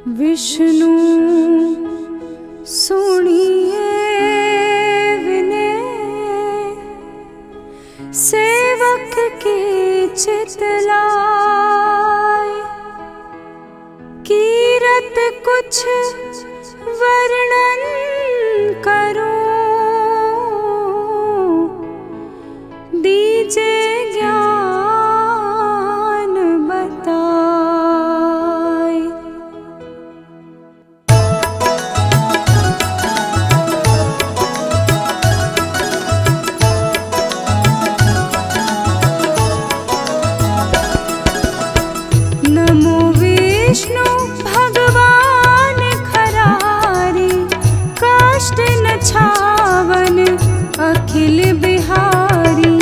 विष्णु सुनिए विनय, सेवक की चितलाय। कीरत कुछ वर्णन करो, दीजे ज्ञान बताए। नमो विष्णु भगवान खरारी, काष्ठ न छावन अखिल बिहारी।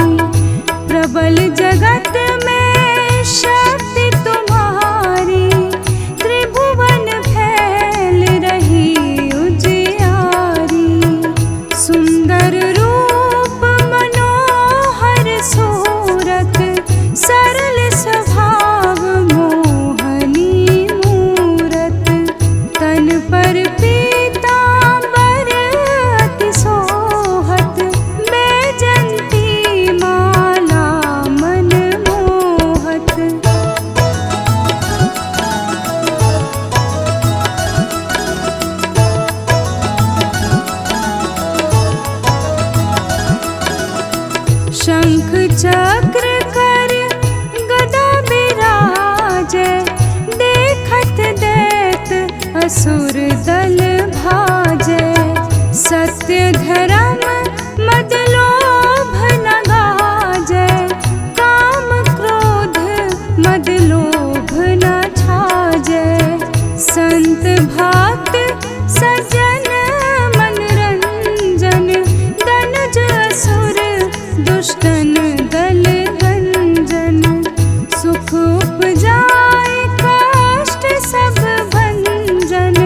प्रबल जगत में शक्ति तुम्हारी, त्रिभुवन फैल रही उजियारी। सुंदर रूप मनोहर सूरत, सरल स्वभाव मोहनी मूरत। तन पर पीतांबर अति सोहत, बैजंती माला मन मोहत। शंख चक्र कर गदा बिराजे, देखत दैत असुर दल भाजे। सत्य धर्म मद लोभ न गाजे, काम क्रोध मद लोभ न छाजे। संत भक्त सज्जन मनरंजन, दनुज असुर दुष्टन दल भंजन। सुख उपजाए कष्ट सब भंजन,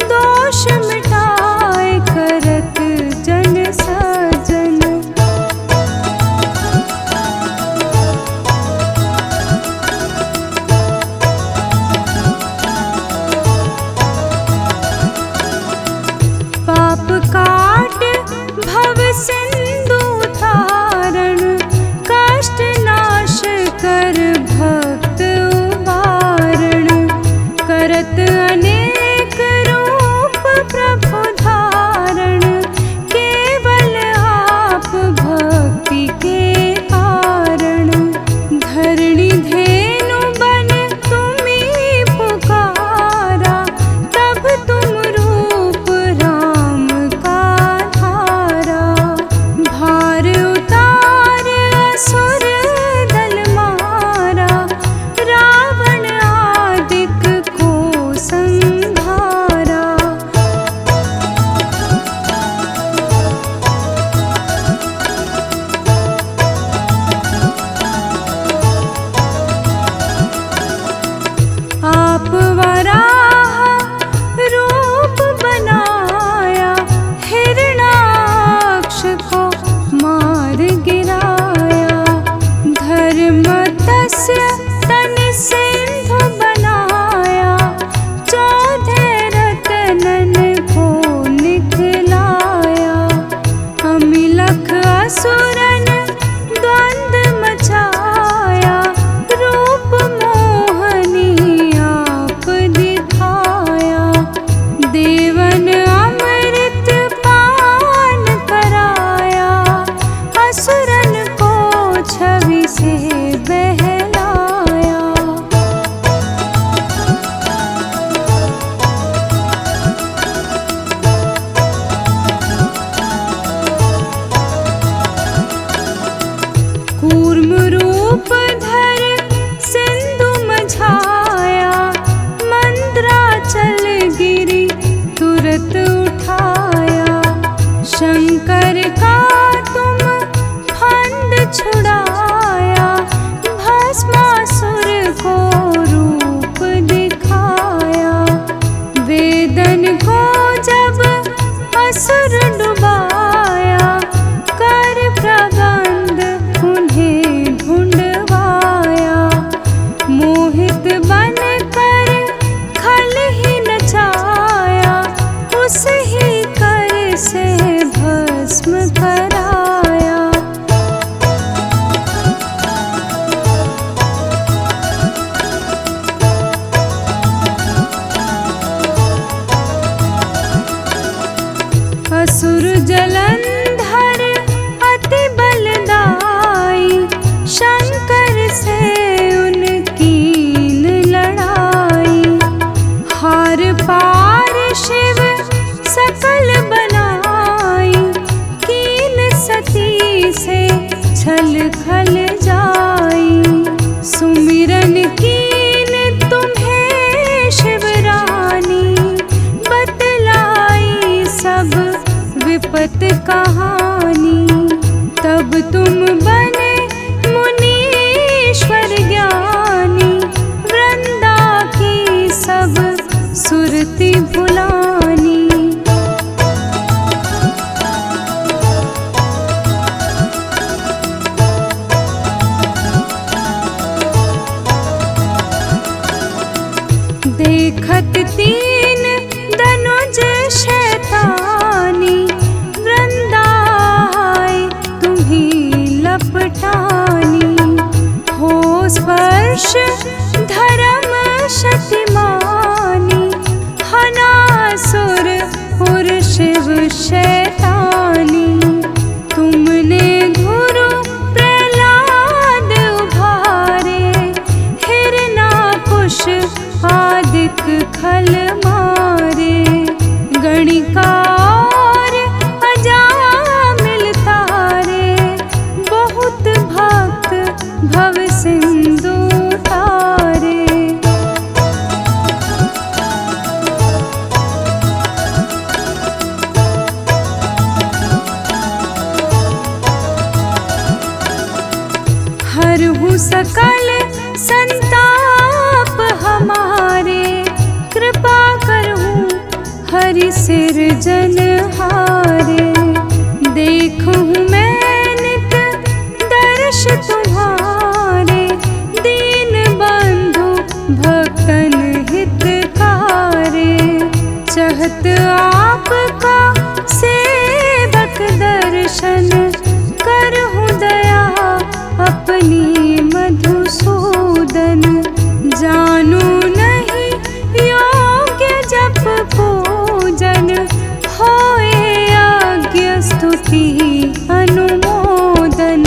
दोष मिटाए करत जन सज्जन। पाप काट भव सिंधु तारण, कष्ट नाश कर भक्त उबारण। करत अनेक रूप प्रभु धारण, केवल आप भक्ति के कारण। धरणी धेनु बन तुम्ही पुकारा, तब तुम रूप राम का धारा। भार उतार असुर दल मारा, रावण आदिक को संहारा। आप वराह रूप बनाया, हिरणाक्ष को मार गिराया। धर्म तस्य तन सिंधु बनाया, 14 रत्नन को निकलाया। अमिलख असुरन द्वंद मचाया, रूप मोहनी आप दिखाया। देखत तीन दनुज शैतानी, वृंदाए तुम्ही लपटानी। हो स्पर्श धर्म शतिमानी, हनासुर और शिव शैतानी। तुमने गुरु प्रहलाद उभारे, हिरनाकुश आदिक खल मारे। गणिका और अजामिल तारे, बहुत भक्त भव सिंधु तारे। हरहु सकल संताप हमारे, कृपा करहु हरि सिरजनहारे। देखूं मैं नित दर्श तुम्हारे, दीन बंधु भक्तन हितकारे। चाहत आपका सेवक दर्शन, करहु दया अपनी मधुसूदन। जानू नहीं योग्य जप पूजन, होए यज्ञ स्तुति अनुमोदन।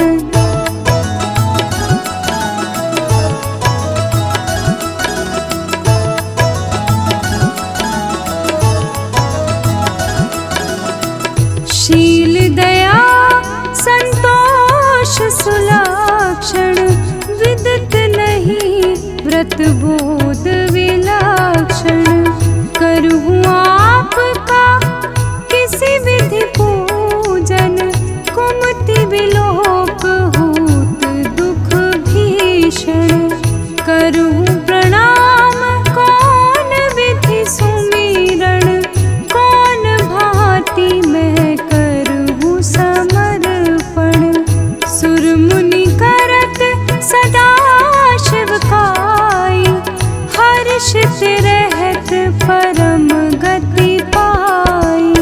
शील दया संतोष सुलक्षण, विदित नहीं व्रत बोध विलक्षण। करहूँ आपका किसी विधि पूजन, कुमति विलोक होत दुख भीषण। करहूँ प्रणाम कौन विधि सुमिरन, कौन भांति मैं करहूँ समर्पण। सुर मुनि करत सदा शिवकाई, हर्षित रहत परम गति पाई।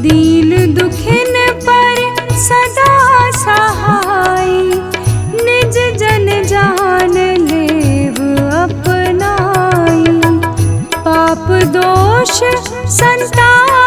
दीन दुखिन पर सदा सहाय, निज जन जान लेव अपनाई। पाप दोष संताप